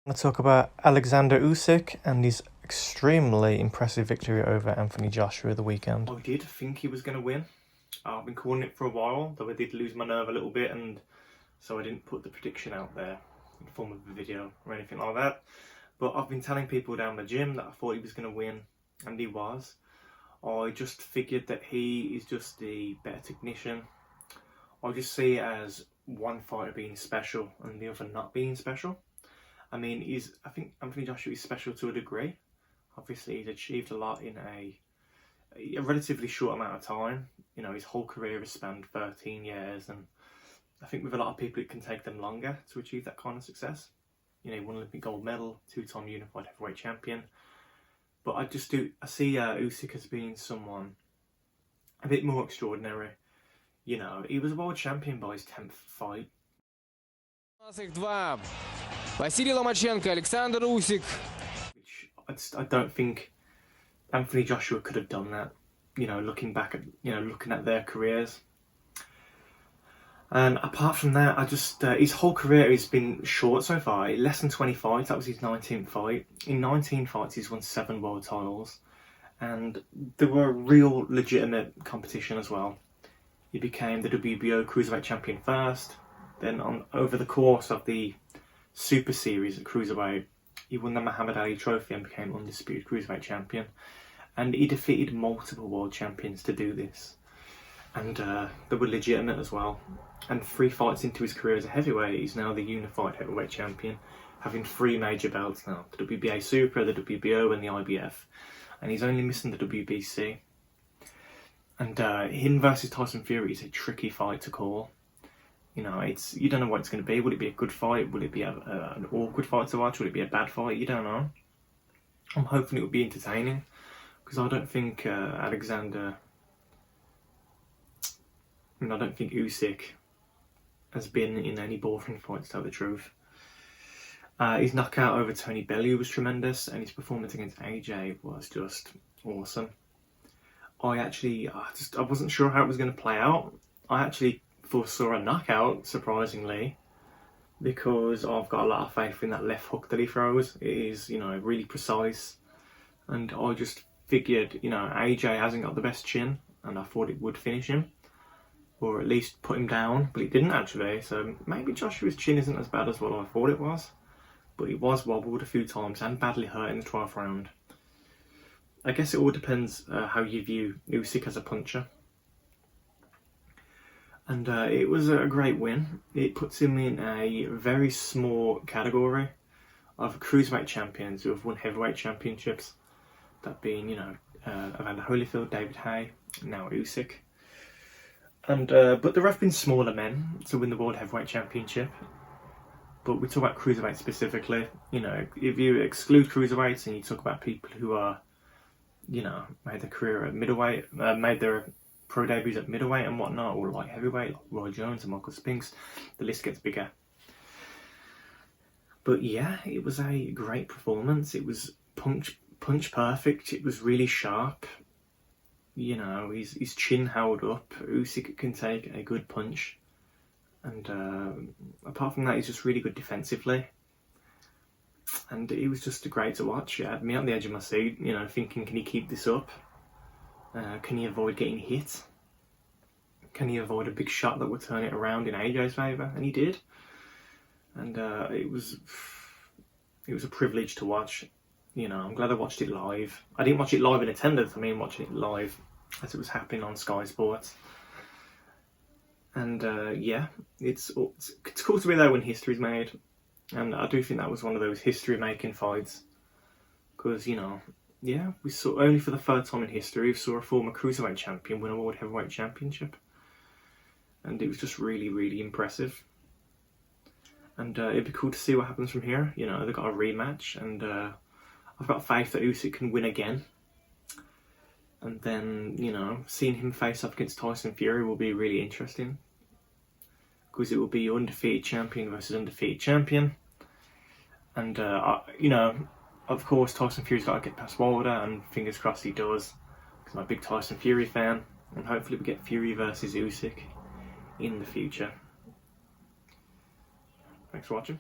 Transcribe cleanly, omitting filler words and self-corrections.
Want to talk about Alexander Usyk and his extremely impressive victory over Anthony Joshua the weekend. I did think he was going to win. I've been calling it for a while, though I did lose my nerve a little bit, and so I didn't put the prediction out there in the form of a video or anything like that. But I've been telling people down the gym that I thought he was going to win, and he was. I just figured that he is just the better technician. I just see it as one fighter being special and the other not being special. I mean, I think Anthony Joshua is special to a degree. Obviously, he's achieved a lot in a relatively short amount of time. You know, his whole career has spanned 13 years, and I think with a lot of people it can take them longer to achieve that kind of success. You know, he won Olympic gold medal, 2-time unified heavyweight champion. But I see Usyk as being someone a bit more extraordinary. You know, he was a world champion by his 10th fight. Василий Ломаченко, Alexander Usyk. Which I don't think Anthony Joshua could have done that. You know, looking at their careers. And apart from that, his whole career has been short so far. Less than 20 fights. That was his 19th fight. In 19 fights, he's won 7 world titles, and there were real legitimate competition as well. He became the WBO Cruiserweight champion first. Then, over the course of the Super Series at Cruiserweight, he won the Muhammad Ali Trophy and became undisputed Cruiserweight champion. And he defeated multiple world champions to do this. And they were legitimate as well. And 3 fights into his career as a heavyweight, he's now the unified heavyweight champion, having 3 major belts now: the WBA Super, the WBO, and the IBF. And he's only missing the WBC. And him versus Tyson Fury is a tricky fight to call. You know, you don't know what it's going to be. Will it be a good fight? Will it be an awkward fight to watch? Will it be a bad fight? You don't know. I'm hoping it will be entertaining, because I don't think Usyk has been in any boring fight, to tell the truth. His knockout over Tony Bellew was tremendous, and his performance against AJ was just awesome. I wasn't sure how it was going to play out. I actually foresaw a knockout, surprisingly, because I've got a lot of faith in that left hook that he throws. It is, you know, really precise, and I just figured, you know, AJ hasn't got the best chin, and I thought it would finish him, or at least put him down, but it didn't actually. So maybe Joshua's chin isn't as bad as what I thought it was, but he was wobbled a few times and badly hurt in the 12th round. I guess it all depends how you view Usyk as a puncher. And it was a great win. It puts him in a very small category of cruiserweight champions who have won heavyweight championships. That being, you know, Evander Holyfield, David Haye, now Usyk. And but there have been smaller men to win the World Heavyweight Championship. But we talk about cruiserweight specifically. You know, if you exclude cruiserweights and you talk about people who are, you know, made their career at middleweight, made their pro debuts at middleweight and whatnot, or light heavyweight, like Roy Jones and Michael Spinks, the list gets bigger. But yeah, it was a great performance. It was punch perfect. It was really sharp. You know, his chin held up. Usyk can take a good punch, and apart from that, he's just really good defensively. And it was just great to watch. It had me on the edge of my seat, you know, thinking, can he keep this up? Can he avoid getting hit? Can he avoid a big shot that would turn it around in AJ's favour? And he did. And it was a privilege to watch. You know, I'm glad I watched it live. I didn't watch it live in attendance. I mean, watching it live as it was happening on Sky Sports. And yeah, it's cool to be there when history's made. And I do think that was one of those history-making fights. Because, you know, yeah, we saw, only for the third time in history, we saw a former cruiserweight champion win a world heavyweight championship. And it was just really, really impressive. And it'd be cool to see what happens from here. You know, they've got a rematch, and I've got faith that Usyk can win again. And then, you know, seeing him face off against Tyson Fury will be really interesting, because it will be undefeated champion versus undefeated champion. And, you know, of course, Tyson Fury's got to get past Wilder, and fingers crossed he does, because I'm a big Tyson Fury fan, and hopefully we get Fury versus Usyk in the future. Thanks for watching.